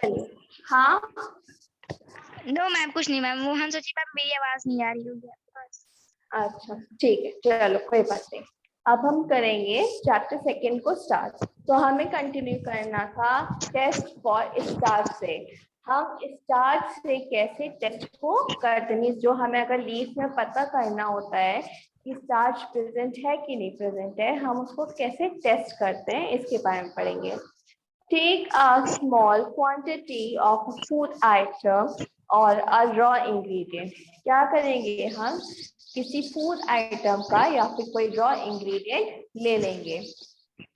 चलिए। हाँ no ma'am कुछ नहीं मैम, वो हम सोची मैम मेरी आवाज नहीं आ रही होगी बस। अच्छा ठीक है, चलो कोई बात नहीं। अब हम करेंगे चैप्टर सेकेंड को स्टार्ट। तो हमें कंटिन्यू करना था टेस्ट फॉर स्टार्च से। हम स्टार्च से कैसे टेस्ट को करते हैं, जो हमें अगर लीफ में पता करना होता है कि स्टार्च प्रेजेंट है कि नहीं प्रेजेंट है, हम उसको कैसे टेस्ट करते हैं इसके बारे में पढ़ेंगे। Take a small quantity of a food item or a raw ingredient. क्या करेंगे हम, किसी फूड आइटम का या फिर कोई रॉ इंग्रेडिएंट ले लेंगे।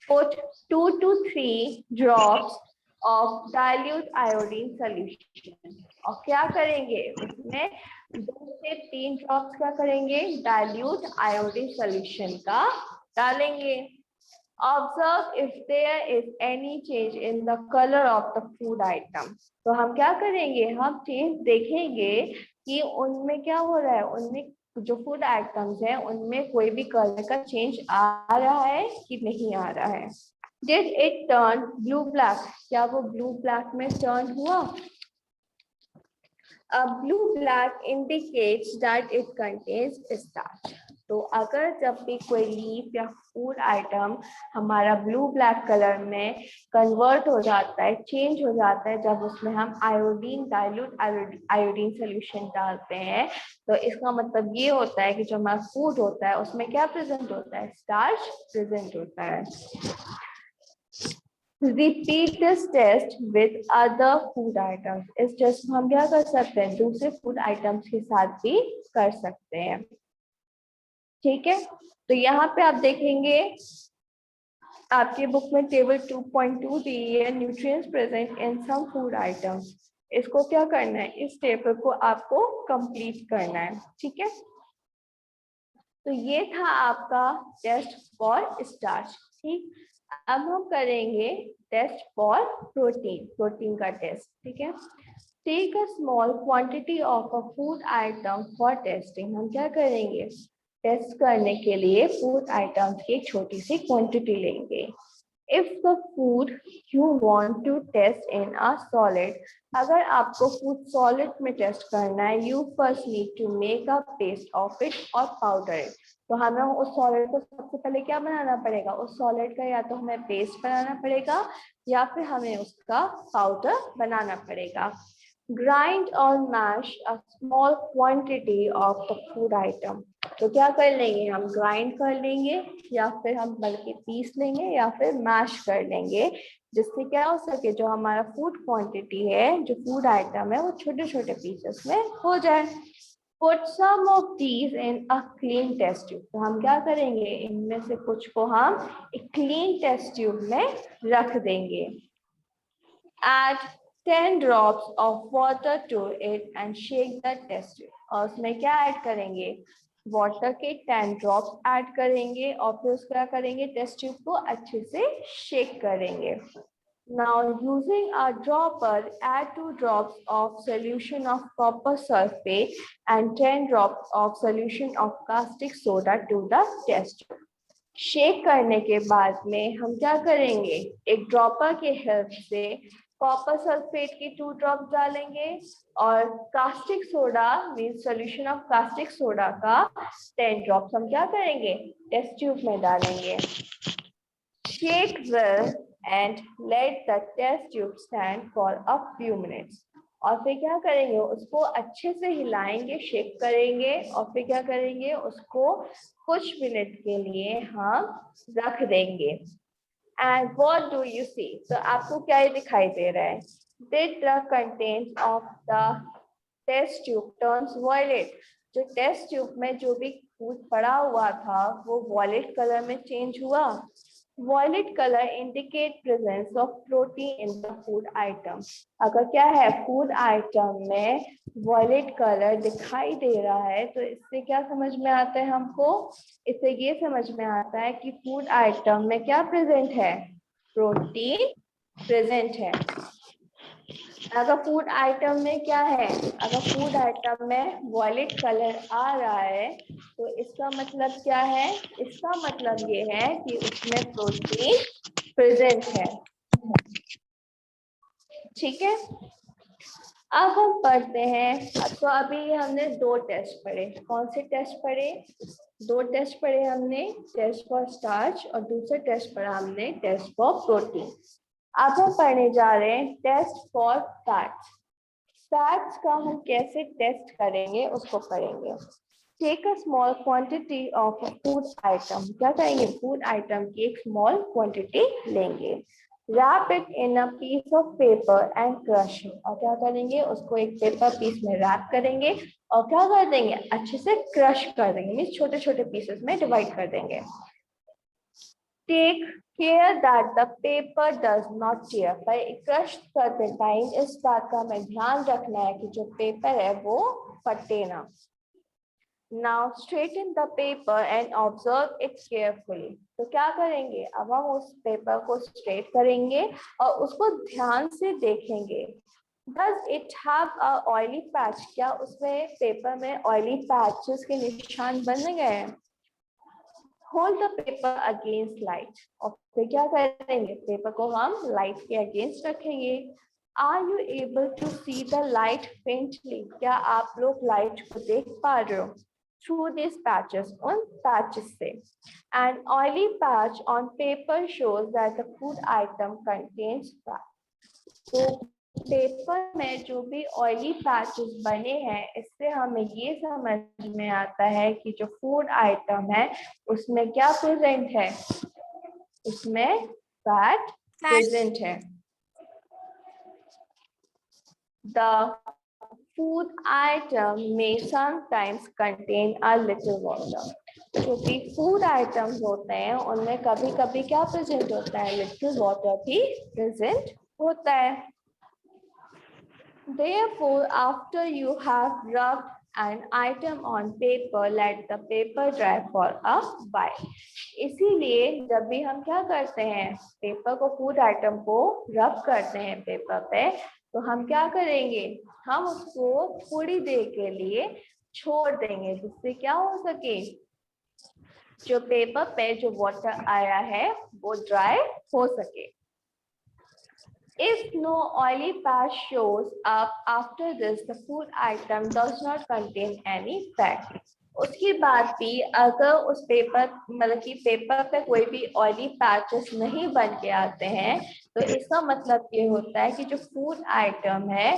Put 2 to 3 drops of dilute iodine solution. और क्या करेंगे उसमें 2 से 3 ड्रॉप्स क्या करेंगे, डाइल्यूट आयोडीन सोल्यूशन का डालेंगे। Observe if there is any change in the color of the food item. तो हम क्या करेंगे, हम चेंज देखेंगे कि उनमें क्या हो रहा है, उनमें जो फूड आइटम्स हैं उनमें कोई भी कलर का चेंज आ रहा है कि नहीं आ रहा है। Did it turn blue black? क्या वो ब्लू ब्लैक में टर्न हुआ? A blue black indicates that it contains starch. तो अगर जब भी कोई लीफ या फूड आइटम हमारा ब्लू ब्लैक कलर में कन्वर्ट हो जाता है, चेंज हो जाता है, जब उसमें हम आयोडीन डाइल्यूट आयोडीन सोल्यूशन डालते हैं, तो इसका मतलब ये होता है कि जो हमारा फूड होता है उसमें क्या प्रेजेंट होता है, स्टार्च प्रेजेंट होता है। Repeat this test with other food items. इस टेस्ट को हम क्या कर सकते हैं, दूसरे फूड आइटम्स के साथ भी कर सकते हैं। ठीक है, तो यहाँ पे आप देखेंगे आपके बुक में टेबल 2.2 दी है, nutrients present in some food items. इसको क्या करना है, इस टेबल को आपको कंप्लीट करना है। ठीक है, तो ये था आपका टेस्ट फॉर स्टार्च। ठीक, अब हम करेंगे टेस्ट फॉर प्रोटीन, प्रोटीन का टेस्ट। ठीक है, take a small quantity of a food item for testing. हम क्या करेंगे, टेस्ट करने के लिए फूड आइटम्स की एक छोटी सी क्वांटिटी लेंगे। If the food you want to test in a solid, अगर आपको फूड सॉलिड में टेस्ट करना है, you first need to make a paste of it or powder it. तो हमें उस सॉलिड को सबसे पहले क्या बनाना पड़ेगा, उस सॉलिड का या तो हमें पेस्ट बनाना पड़ेगा या फिर हमें उसका पाउडर बनाना पड़ेगा। Grind or mash a small quantity of the food item. तो क्या कर लेंगे, हम ग्राइंड कर लेंगे या फिर हम बल्कि पीस लेंगे या फिर मैश कर लेंगे, जिससे क्या हो सके, जो हमारा फूड क्वांटिटी है, जो फूड आइटम है, वो छोटे छोटे पीसेस में हो जाए। Put some of these in a clean test tube. तो हम क्या करेंगे, इनमें से कुछ को हम एक क्लीन टेस्ट ट्यूब में रख देंगे। Add 10 drops of water to it and shake the test tube. और उसमें क्या ऐड करेंगे, वाटर के 10 ड्रॉप्स ऐड करेंगे और फिर उसका क्या करेंगे, टेस्ट ट्यूब को अच्छे से शेक करेंगे। Now using a dropper, add 2 drops of solution of copper sulfate and 10 drops of solution of caustic soda to the test tube. Shake करने के बाद में हम क्या करेंगे, एक ड्रॉपर के हेल्प से कॉपर सल्फेट की 2 ड्रॉप डालेंगे और caustic soda mean solution of caustic soda का 10 ड्रॉप्स हम क्या करेंगे, टेस्ट ट्यूब में डालेंगे। Shake well and let the test tube stand for a few minutes. और फिर क्या करेंगे, उसको अच्छे से हिलाएंगे, शेक करेंगे और फिर क्या करेंगे, उसको कुछ मिनट के लिए हम रख देंगे। And what do you see, तो आपको क्या ये दिखाई दे रहा है, did the contents of the test tube turns violet. जो टेस्ट ट्यूब में जो भी फूड पड़ा हुआ था वो वॉयलेट कलर में चेंज हुआ। Violet color indicate presence of protein in the food item. अगर क्या है, फूड आइटम में वॉयलेट कलर दिखाई दे रहा है, तो इससे क्या समझ में आता है हमको, इससे ये समझ में आता है कि फूड आइटम में क्या प्रेजेंट है, प्रोटीन प्रेजेंट है। अगर फूड आइटम में क्या है, अगर फूड आइटम में वॉयलेट कलर आ रहा है, तो इसका मतलब क्या है, इसका मतलब ये है कि उसमें प्रोटीन प्रेजेंट है। ठीक है, अब हम पढ़ते हैं। तो अभी हमने 2 टेस्ट पढ़े। कौन से टेस्ट पढ़े? 2 टेस्ट पढ़े हमने, टेस्ट फॉर स्टार्च और दूसरा टेस्ट पढ़ा हमने टेस्ट फॉर प्रोटीन। अब हम पढ़ने जा रहे हैं टेस्ट फॉर फैट्स। फैट्स का हम कैसे टेस्ट करेंगे उसको पढ़ेंगे। Take a small quantity of food item. क्या करेंगे? फूड आइटम की एक स्मॉल क्वांटिटी लेंगे। Wrap it in a piece of paper and crush it. और क्या करेंगे? उसको एक पेपर पीस में रैप करेंगे और क्या कर देंगे? अच्छे से क्रश कर देंगे, मीन्स छोटे छोटे पीसेस में डिवाइड कर देंगे। Take care that the paper does not tear. भाई क्रश करते टाइम इस बात का हमें ध्यान रखना है कि जो पेपर है वो फटे ना। Now straighten the paper and observe it carefully. तो क्या करेंगे? अब हम उस पेपर को स्ट्रेट करेंगे और उसको ध्यान से देखेंगे। Does it have a oily patch? क्या उसमें पेपर में ऑयली पैचेस के निशान बन गए हैं? Hold the paper against light. और फिर क्या करेंगे? पेपर को हम लाइट के अगेंस्ट रखेंगे। Are you able to see the light faintly? क्या आप लोग लाइट को देख पा रहे हो? Through these patches, on patches से. An oily patch on paper shows that the food item contains fat. तो पेपर में जो भी ऑयली पैचेस बने हैं, इससे हमें ये समझ में आता है कि जो फूड आइटम है उसमें क्या प्रेजेंट है? उसमें फैट प्रेजेंट है। The food item may sometimes contain a little water. जो भी फूड आइटम्स होते हैं उनमें कभी कभी क्या प्रेजेंट होता है? लिटिल वाटर भी प्रेजेंट होता है। Therefore, after you have rubbed an item on paper, let the paper dry for a while. इसीलिए जब भी हम क्या करते हैं? पेपर को, फूड आइटम को रब करते हैं पेपर पे, तो हम क्या करेंगे? हम उसको थोड़ी देर के लिए छोड़ देंगे, जिससे क्या हो सके? जो पेपर पे जो वाटर आया है वो ड्राई हो सके। If no oily patch shows up after this, the food item does not contain any fat. उसके बाद भी अगर उस पेपर, मतलब कि पेपर पे कोई भी ऑयली पैचेस नहीं बन के आते हैं, तो इसका मतलब ये होता है कि जो फूड आइटम है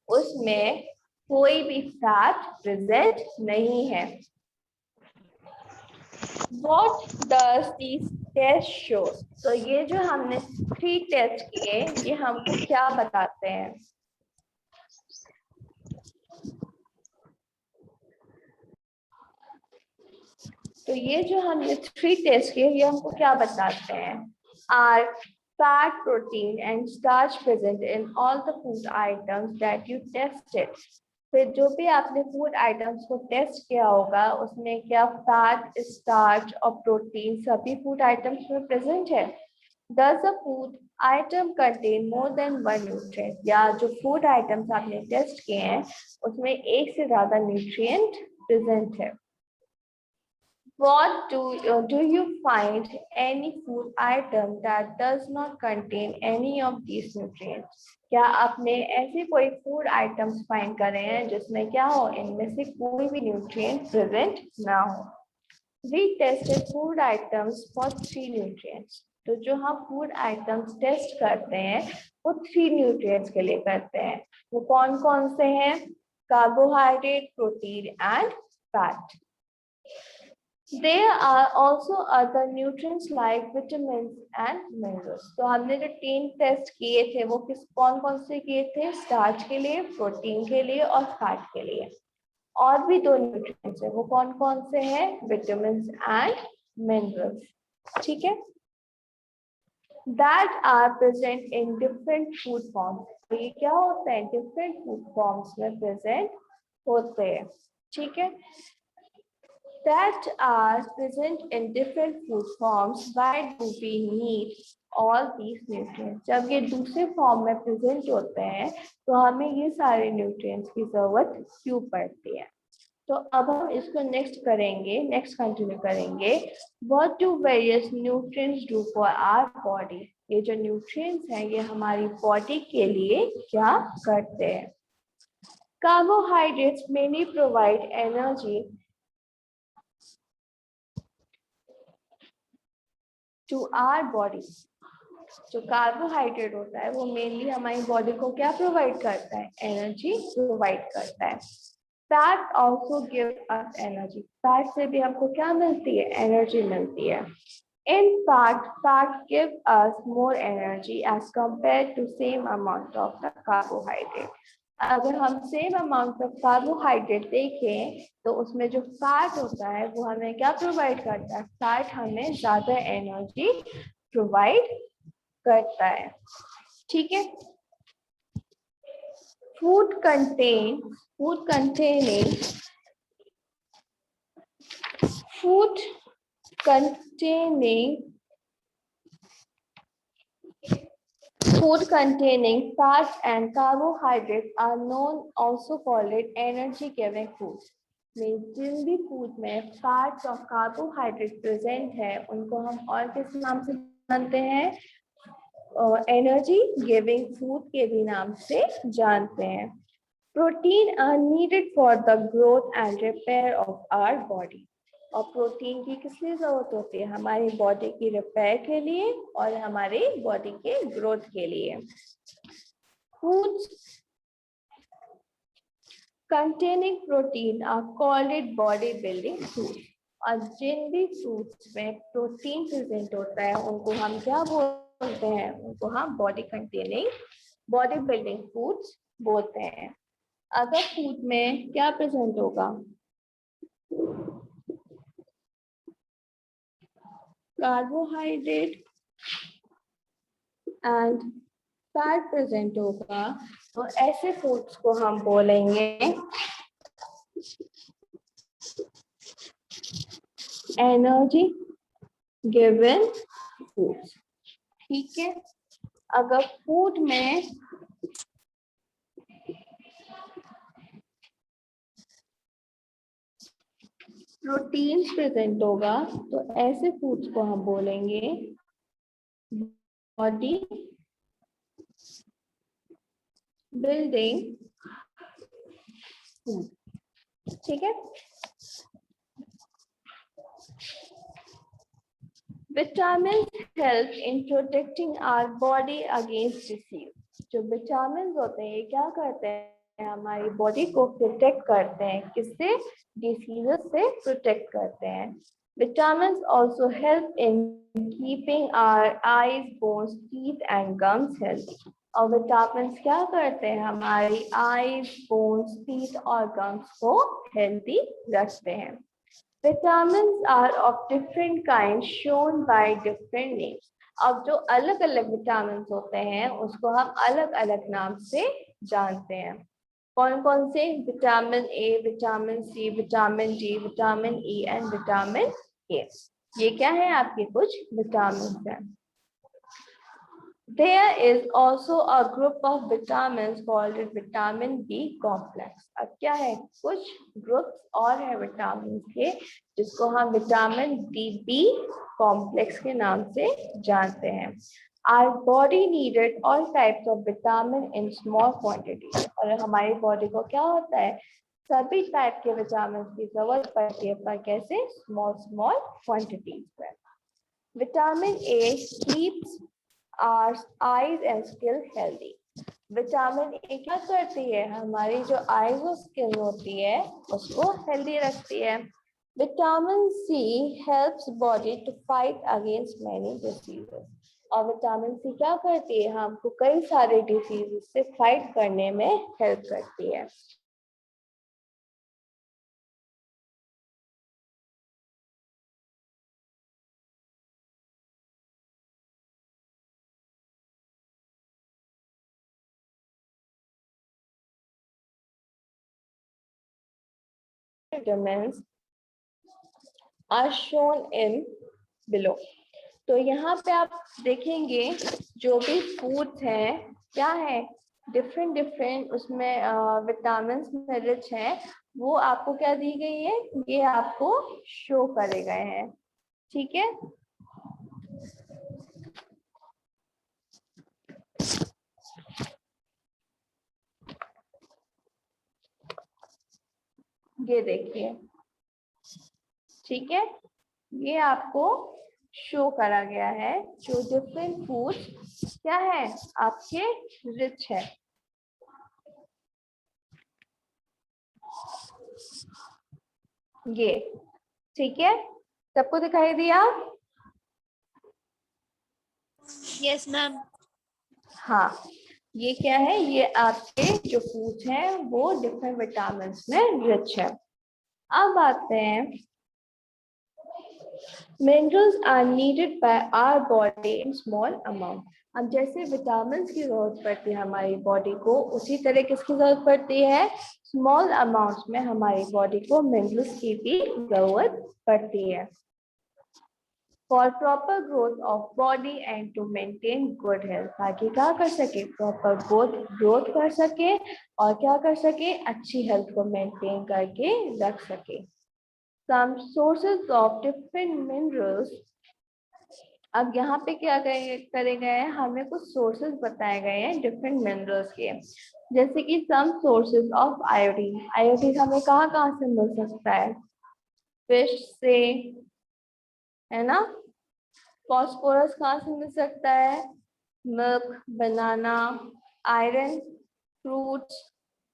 उसमें कोई भी फैट प्रेजेंट नहीं है। What does these test show? तो ये जो हमने 3 टेस्ट किए, ये हमको क्या बताते हैं? तो ये जो हमने 3 टेस्ट किए, ये हमको क्या बताते हैं? Are fat, protein and starch present in all the food items that you tested? फिर जो भी आपने फूड आइटम्स को टेस्ट किया होगा उसमें क्या फैट, स्टार्च और प्रोटीन सभी फूड आइटम्स में प्रेजेंट है? Does the food item contain more than one nutrient? या जो फूड आइटम्स आपने टेस्ट किए हैं उसमें एक से ज्यादा न्यूट्रिएंट प्रेजेंट है? What do you find any food item that does not contain any of these nutrients? क्या आपने ऐसे कोई फूड आइटम्स फाइंड करे हैं जिसमें क्या हो, इनमें से कोई भी न्यूट्रिएंट प्रेजेंट ना हो? We tested food items for 3 nutrients. तो जो हम फूड आइटम्स टेस्ट करते हैं वो 3 न्यूट्रिएंट्स के लिए करते हैं। वो कौन कौन से हैं? Carbohydrate, protein and fat. There are also other nutrients like vitamins and minerals. तो हमने जो 3 टेस्ट किए थे वो कौन कौन से किए थे? स्टार्च के लिए, प्रोटीन के लिए और फैट के लिए। और भी 2 न्यूट्रिएंट्स है, वो कौन कौन से हैं? Vitamins and minerals. ठीक है, that are present in different food forms. तो ये क्या होता है? डिफरेंट फूड फॉर्म्स में प्रेजेंट होते हैं। ठीक है, that are present in different food forms. Why do we need all these nutrients? जब ये दूसरे फॉर्म में प्रेजेंट होते हैं तो हमें ये सारे न्यूट्रिएंट्स की जरूरत क्यों पड़ती है? तो अब हम इसको नेक्स्ट कंटिन्यू करेंगे। What do various nutrients do for our body? ये जो न्यूट्रिएंट्स हैं ये हमारी बॉडी के लिए क्या करते हैं? Carbohydrates mainly provide energy to our body. जो कार्बोहाइड्रेट होता है वो मेनली हमारी बॉडी को क्या प्रोवाइड करता है? एनर्जी प्रोवाइड करता है। Fat also give us energy. Fat से भी हमको क्या मिलती है? एनर्जी मिलती है। In fact, fat give us more energy as compared to same amount of the carbohydrate. अगर हम सेम अमाउंट ऑफ कार्बोहाइड्रेट देखें तो उसमें जो फैट होता है वो हमें क्या प्रोवाइड करता है? फैट हमें ज्यादा एनर्जी प्रोवाइड करता है। ठीक है। Food containing food containing fat and carbohydrates are known also called energy giving foods. में जिन भी फूड में फैट्स और कार्बोहाइड्रेट प्रेजेंट है उनको हम और किस नाम से जानते हैं? एनर्जी गिविंग फूड के भी नाम से जानते हैं। Protein are needed for the growth and repair of our body. और प्रोटीन की किस लिए जरूरत होती है? हमारी बॉडी की रिपेयर के लिए और हमारी बॉडी के ग्रोथ के लिए। Foods containing protein are called body building foods। और जिन भी फूड्स में प्रोटीन प्रेजेंट होता है उनको हम क्या बोलते हैं? उनको हम बॉडी बिल्डिंग फूड्स बोलते हैं। अगर फूड में क्या प्रेजेंट होगा? कार्बोहाइड्रेट एंड फैट प्रेजेंट होगा तो ऐसे फूड्स को हम बोलेंगे एनर्जी गिवन फूड्स। ठीक है। अगर फूड में प्रोटीन प्रेजेंट होगा तो ऐसे फूड्स को हम बोलेंगे बॉडी बिल्डिंग फूड। ठीक है। Vitamin help in protecting our body against disease. जो विटामिन होते हैं ये क्या करते हैं? हमारी बॉडी को प्रोटेक्ट करते हैं। किससे? डिसीजेस से प्रोटेक्ट करते हैं। Vitamin also help in keeping our eyes, bones, teeth and gums healthy. और विटामिन क्या करते हैं? हमारी आईज, बोन्स, टीथ और गम्स को हेल्थी रखते हैं। Vitamins are of different kinds shown by different names। अब जो अलग अलग विटामिन होते हैं उसको हम अलग अलग नाम से जानते हैं। कौन कौन से? Vitamin A, vitamin C, vitamin D, vitamin E and vitamin K. ये क्या है? आपके कुछ विटामिन हैं। There is also a group of vitamins called vitamin B complex। अब क्या है? कुछ ग्रुप्स और है विटामिन के जिसको हम विटामिन बी कॉम्प्लेक्स के नाम से जानते हैं। Our body needed all types of vitamin in small quantities। और हमारी बॉडी को क्या होता है? सभी टाइप के विटामिन की जरूरत पड़ती है, पर कैसे? स्मॉल क्वांटिटीज में। Vitamin A keeps our eyes and skin healthy. Vitamin A क्या करती है? हमारी जो आईज और स्किन होती है उसको हेल्दी रखती है। Vitamin C helps body to fight against many diseases. और विटामिन सी क्या करती है? हमको कई सारे डिसीज से फाइट करने में हेल्प करती है। Vitamins are shown in below। तो यहाँ पे आप देखेंगे जो भी फूड्स हैं क्या है? डिफरेंट उसमें विटामिन में रिच है। वो आपको क्या दी गई है? ये आपको शो करे गए हैं। ठीक है। ये देखिए, ठीक है, ये आपको शो करा गया है जो डिफरेंट फूड्स क्या है आपके रिच है। ये ठीक है, सबको दिखाई दिया? Yes ma'am. हाँ, ये क्या है, ये आपके जो फूड्स हैं वो डिफरेंट विटामिन में रिच है। अब आते हैं, minerals are needed by our body in small amount. अब जैसे विटामिन की जरूरत पड़ती है हमारी बॉडी को, उसी तरह किसकी जरूरत पड़ती है, स्मॉल अमाउंट्स में हमारी बॉडी को मिनरल्स की भी जरूरत पड़ती है। For proper growth of body and to maintain good health, ताकि क्या कर सके, प्रॉपर ग्रोथ कर सके और क्या कर सके, अच्छी हेल्थ को मेंटेन करके रख सके। Some sources of different minerals, अब यहाँ पे क्या करे गए हैं, हमें कुछ सोर्सेज बताए गए हैं डिफरेंट मिनरल्स के, जैसे कि some sources of iodine. Iodine हमें कहाँ कहाँ से मिल सकता है, फिश से, है ना। फॉस्फोरस कहाँ से मिल सकता है, milk, banana, iron, fruits,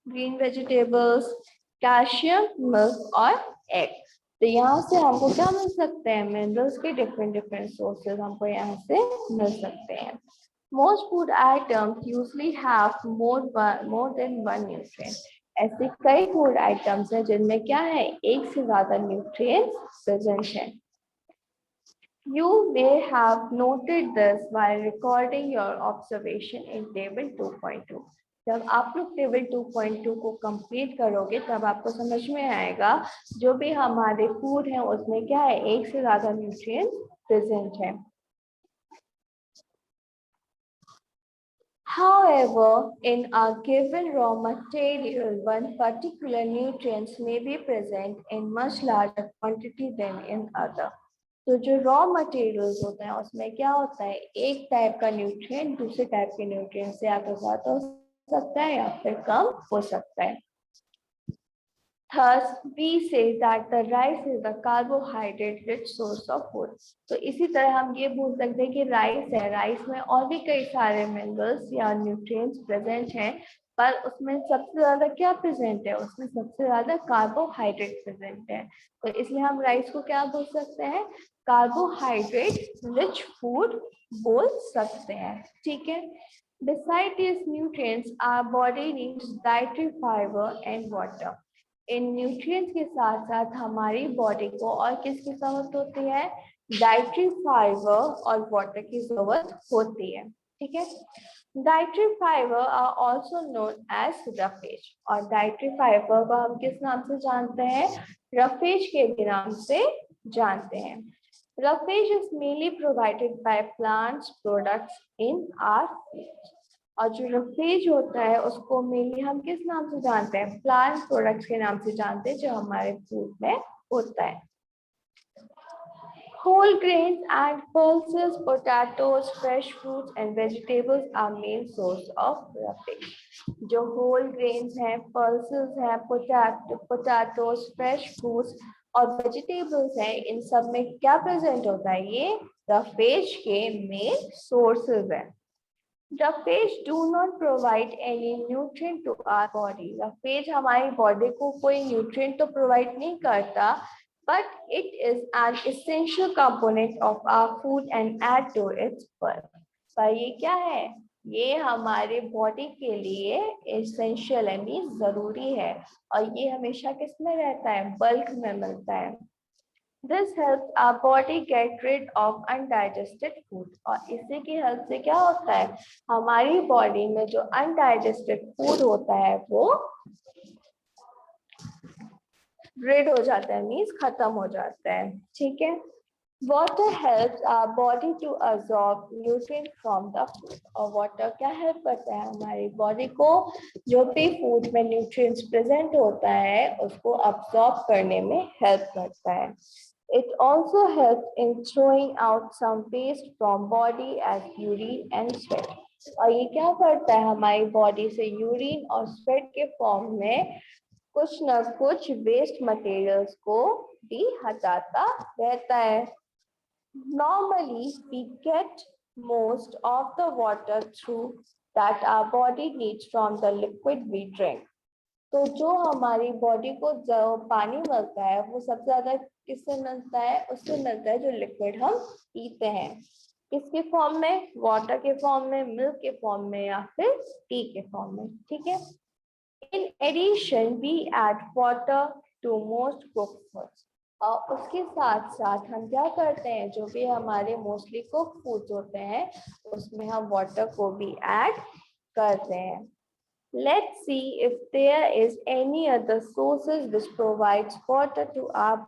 green vegetables, calcium, milk और एग। तो यहाँ से हमको क्या मिल सकते हैं, मिनरल्स के डिफरेंट सोर्सेज हमको यहाँ से मिल सकते हैं। Most food items usually have more than one nutrient. ऐसे कई फूड आइटम्स हैं जिनमें क्या है, एक से ज्यादा न्यूट्रिएंट्स प्रेजेंट है। You may have noted this while recording your observation in table 2.2. जब आप लोग टेबल 2.2 को कंप्लीट करोगे तब आपको समझ में आएगा जो भी हमारे फूड है उसमें क्या है, एक से ज्यादा न्यूट्रिएंट्स प्रेजेंट है। However, in a given raw material, one particular nutrients may be present in much larger quantity than in other. तो जो रॉ मटेरियल्स होते हैं उसमें क्या होता है, एक टाइप का न्यूट्रिएंट दूसरे टाइप के न्यूट्रिएंट से आपके साथ हो सकता है या फिर कम हो सकता है। Thus, we say that the rice is a carbohydrate-rich source of food. तो इसी तरह हम ये बोल सकते हैं कि राइस है, राइस में और भी कई सारे मिनरल्स या न्यूट्रिएंट्स प्रेजेंट हैं, पर उसमें सबसे ज्यादा क्या प्रेजेंट है, उसमें सबसे ज्यादा कार्बोहाइड्रेट प्रेजेंट है। तो इसलिए हम राइस को क्या बोल सकते हैं, कार्बोहाइड्रेट रिच फूड बोल सकते हैं, ठीक है। Besides these nutrients, our body needs dietary fiber and water. In nutrients के साथ साथ हमारी बॉडी को और किसकी जरूरत होती है, डाइटरी फाइबर और वाटर की जरूरत होती है, ठीक है। Dietary fibre are also known as roughage, और डाइटरी फाइबर को हम किस नाम से जानते हैं, रफेज के भी नाम से जानते हैं। Roughage is mainly provided by plants products in our food, और जो रफेज होता है उसको मेनली हम किस नाम से जानते हैं, प्लांट प्रोडक्ट्स के नाम से जानते हैं जो हमारे फूड में होता है। Whole grains and pulses, potatoes, fresh fruits and vegetables are main source of roughage. जो whole grains हैं, pulses हैं, potatoes, fresh fruits और vegetables हैं, इन सब में क्या प्रेजेंट होता है, ये roughage के main sources हैं। Roughage do not provide any nutrient to our body. Roughage हमारी बॉडी को कोई न्यूट्रिएंट तो प्रोवाइड नहीं करता, but it is an essential component of our food and add to its bulk. पर ये क्या है, ये हमारे बॉडी के लिए एसेंशियल है, मीन्स जरूरी है, और ये हमेशा किस में रहता है, बल्क में मिलता है। This helps our body get rid of undigested food. और इसी की हेल्प से क्या होता है, हमारी बॉडी में जो अनडाइजेस्टेड फूड होता है वो rid हो जाता है, मीन्स खत्म हो जाता है, ठीक है। Water helps our body to absorb nutrients from the food. और वाटर क्या हेल्प करता है हमारी बॉडी को, जो भी फूड में न्यूट्रिएंट्स प्रेजेंट होता है उसको अब्सॉर्ब करने में हेल्प करता है। It also helps in throwing out some waste from body as urine and sweat. और ये क्या करता है, हमारी बॉडी से यूरिन और स्वेट के फॉर्म में कुछ ना कुछ वेस्ट मटेरियल्स को भी हटाता रहता है। Normally, we get most of the water through that our body needs from the liquid we drink. तो जो हमारी बॉडी को जो पानी मिलता है वो सबसे ज्यादा किससे मिलता है? उससे मिलता है जो लिक्विड हम पीते हैं। किसके फॉर्म में? वाटर के फॉर्म में, मिल्क के फॉर्म में, या फिर टी के फॉर्म में। ठीक है। In addition we add water to most cooked foods. और उसके साथ साथ हम क्या करते हैं, जो भी हमारे मोस्टली कुक फूड्स होते हैं उसमें हम वाटर को भी ऐड करते हैं। Let's see if there is any other sources which provides water to our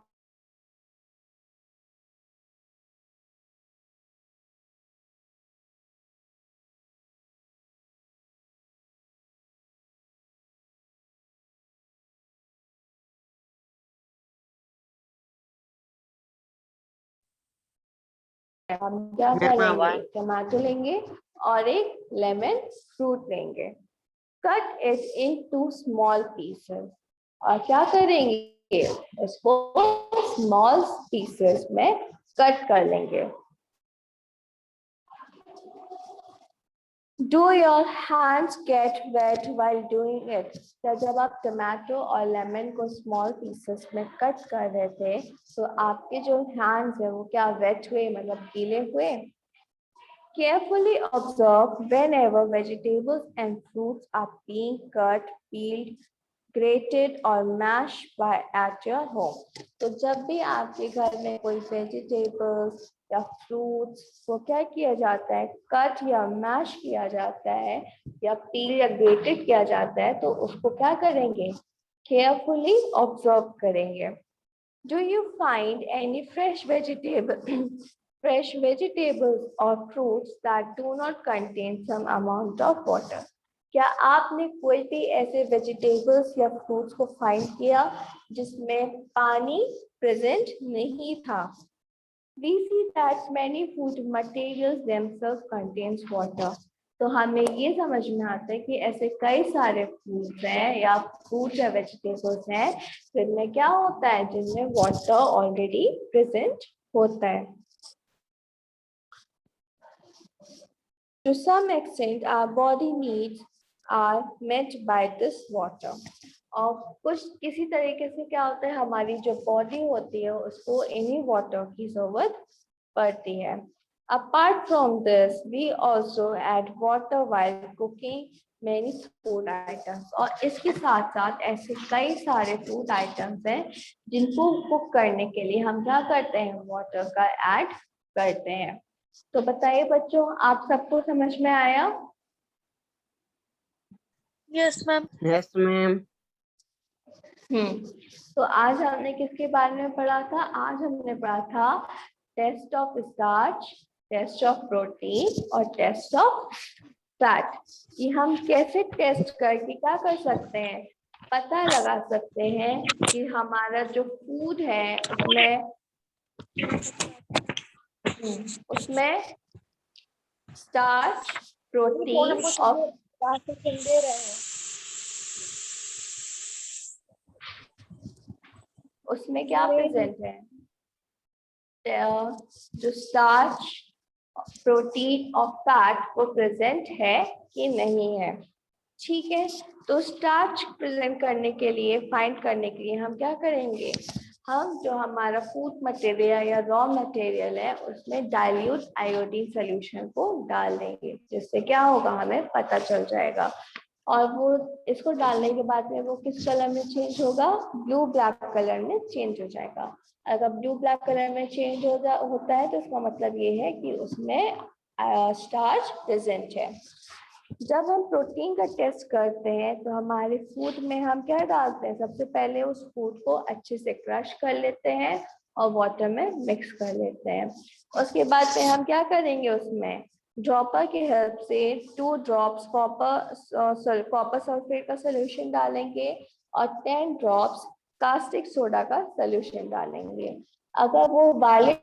हम क्या करेंगे, टमाटो लेंगे और एक लेमन फ्रूट लेंगे, cut it into small pieces. और क्या करेंगे, इसको स्मॉल पीसेस में कट कर लेंगे। Do your hands get wet while doing it? तो जब आप टमाटो और लेमन को स्मॉल पीसेस में कट कर रहे थे तो आपके जो हैंड्स है वो क्या वेट हुए, मतलब गीले हुए? Carefully observe whenever vegetables and fruits are being cut, peeled, grated or mashed by at your home. तो जब भी आपके घर में कोई वेजिटेबल्स या फ्रूट्स को क्या किया जाता है, कट या मैश किया जाता है या पील या ग्रेटेड किया जाता है, तो उसको क्या करेंगे, केयरफुली ऑब्जर्व करेंगे। Do you find any fresh vegetables or fruits that do not contain some amount of water? क्या आपने कोई भी ऐसे वेजिटेबल्स या फ्रूट्स को फाइंड किया जिसमें पानी प्रेजेंट नहीं था? We see that many food materials themselves contains water. तो हमें ये समझ में आता है कि ऐसे कई सारे फूड्स हैं या फ्रूट्स या वेजिटेबल्स हैं जिनमें क्या होता है, जिनमें वाटर ऑलरेडी प्रेजेंट होता है। To some extent, our body needs are met by this water. और कुछ किसी तरीके से क्या होता है, हमारी जो बॉडी होती है उसको इन्हीं वाटर की जरूरत पड़ती है। Apart from this, we also add water while cooking many food items. और इसके साथ साथ ऐसे कई सारे फूड आइटम्स हैं जिनको कुक करने के लिए हम क्या करते हैं, वाटर का ऐड करते हैं। तो बताइए बच्चों, आप सबको समझ में आया? Yes, ma'am. Yes ma'am. तो आज हमने किसके बारे में पढ़ा था? आज हमने पढ़ा था test of starch, test of protein और टेस्ट ऑफ फैट। ये हम कैसे टेस्ट करके क्या कर सकते हैं, पता लगा सकते हैं कि हमारा जो फूड है उसमें स्टार्च, प्रोटीन और उसमें क्या प्रेजेंट है, जो स्टार्च, प्रोटीन और फैट वो प्रेजेंट है कि नहीं है। ठीक है, तो स्टार्च प्रेजेंट करने के लिए, फाइंड करने के लिए हम क्या करेंगे, हम जो हमारा फूड मटेरियल या रॉ मटेरियल है उसमें डाइल्यूट आयोडीन सोल्यूशन को डाल देंगे, जिससे क्या होगा, हमें पता चल जाएगा। और वो इसको डालने के बाद में वो किस कलर में चेंज होगा, ब्लू ब्लैक कलर में चेंज हो जाएगा। अगर ब्लू ब्लैक कलर में चेंज होता है तो इसका मतलब ये है कि उसमें स्टार्च प्रेजेंट है। जब हम प्रोटीन का टेस्ट करते हैं तो हमारे फूड में हम क्या डालते हैं, सबसे पहले उस फूड को अच्छे से क्रश कर लेते हैं और वाटर में मिक्स कर लेते हैं। उसके बाद में हम क्या करेंगे, उसमें ड्रॉपर की हेल्प से 2 ड्रॉप्स कॉपर सल्फेट का सोल्यूशन डालेंगे और 10 ड्रॉप्स कास्टिक सोडा का सोल्यूशन डालेंगे। अगर वो वायलेट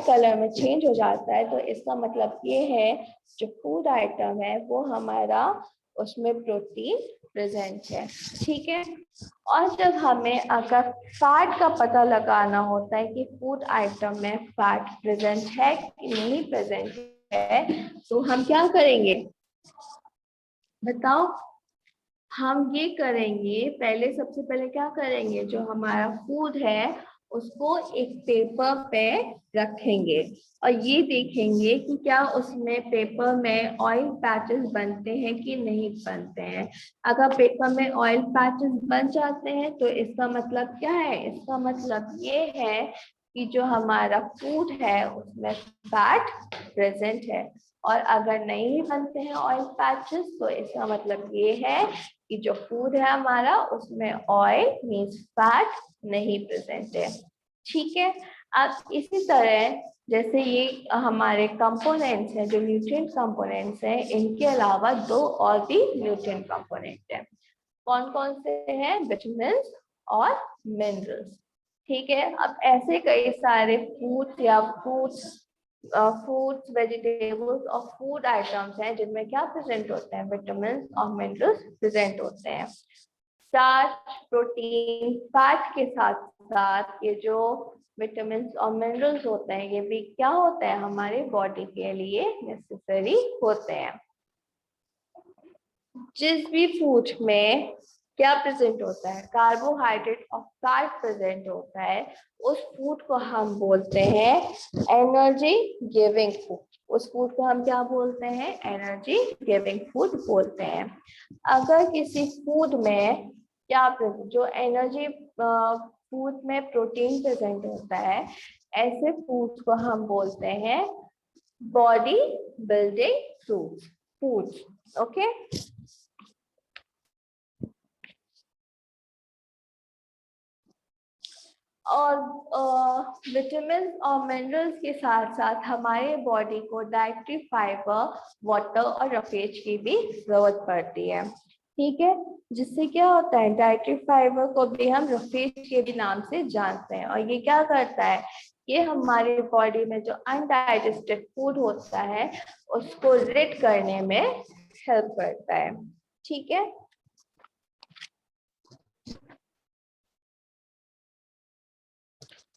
कलर में चेंज हो जाता है तो इसका मतलब ये है जो फूड आइटम है वो हमारा उसमें प्रोटीन प्रेजेंट है। ठीक है, और जब हमें अगर फैट का पता लगाना होता है कि फूड आइटम में फैट प्रेजेंट है कि नहीं प्रेजेंट है, तो हम क्या करेंगे बताओ? हम ये करेंगे, पहले सबसे पहले क्या करेंगे, जो हमारा फूड है उसको एक पेपर पे रखेंगे और ये देखेंगे कि क्या उसमें पेपर में ऑयल पैचेस बनते हैं कि नहीं बनते हैं। अगर पेपर में ऑयल पैचेस बन जाते हैं तो इसका मतलब क्या है? इसका मतलब ये है कि जो हमारा फूड है उसमें फैट प्रेजेंट है। और अगर नहीं बनते हैं ऑयल पैचेस तो इसका मतलब ये है कि जो फूड है हमारा उसमें ऑयल मींस फैट नहीं प्रेजेंट है। ठीक है, अब इसी तरह जैसे ये हमारे कंपोनेंट्स हैं, जो न्यूट्रिएंट कंपोनेंट्स हैं, इनके अलावा दो और भी न्यूट्रिएंट कंपोनेंट हैं। कौन कौन से हैं? विटामिन्स और मिनरल्स। ठीक है, अब ऐसे कई सारे फूड्स या फ्रूट्स वेजिटेबल्स और फूड आइटम्स हैं जिनमें क्या प्रेजेंट होते हैं? विटामिन और मिनरल्स प्रेजेंट होते हैं। स्टार्च, प्रोटीन, फैट के साथ साथ ये जो विटामिन और मिनरल्स होते हैं ये भी क्या होते हैं? हमारे बॉडी के लिए नेसेसरी होते हैं। जिस भी फूड में क्या प्रेजेंट होता है? कार्बोहाइड्रेट और फैट प्रेजेंट होता है, उस फूड को हम बोलते हैं एनर्जी गिविंग फूड। उस फूड को हम क्या बोलते हैं? एनर्जी गिविंग फूड बोलते हैं। अगर किसी फूड में क्या जो एनर्जी फूड में प्रोटीन प्रेजेंट होता है, ऐसे फूड को हम बोलते हैं बॉडी बिल्डिंग फूड्स। ओके, और विटामिन और मिनरल्स के साथ साथ हमारे बॉडी को डाइटरी फाइबर, वाटर और रफेज की भी जरूरत पड़ती है। ठीक है, जिससे क्या होता है? डाइटरी फाइबर को भी हम रफेज के भी नाम से जानते हैं, और ये क्या करता है? ये हमारे बॉडी में जो अनडाइजेस्टेड फूड होता है उसको रिड करने में हेल्प करता है। ठीक है,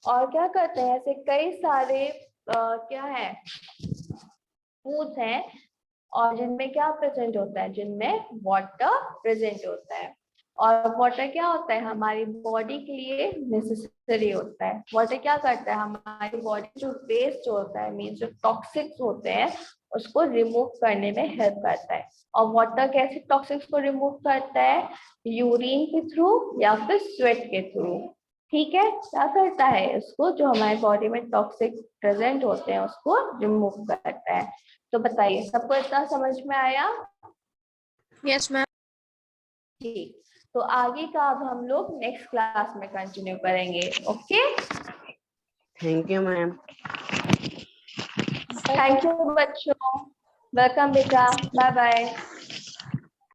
और क्या करते हैं? ऐसे कई सारे क्या है फूड्स हैं और जिनमें क्या प्रेजेंट होता है? जिनमें वाटर प्रेजेंट होता है। और वाटर क्या होता है? हमारी बॉडी के लिए नेसेसरी होता है। वाटर क्या करता है? हमारी बॉडी जो वेस्ट होता है मीन्स जो टॉक्सिक्स होते हैं उसको रिमूव करने में हेल्प करता है। और वाटर कैसे टॉक्सिक्स को रिमूव करता है? यूरिन के थ्रू या फिर स्वेट के थ्रू। ठीक है, क्या करता है? उसको जो हमारे बॉडी में टॉक्सिक प्रेजेंट होते हैं उसको रिमूव करता है। तो बताइए, सबको इतना समझ में आया? Yes ma'am. ठीक, तो आगे का अब हम लोग नेक्स्ट क्लास में कंटिन्यू करेंगे। Okay, thank you ma'am. Thank you बच्चों, वेलकम बेटा, बाय बाय।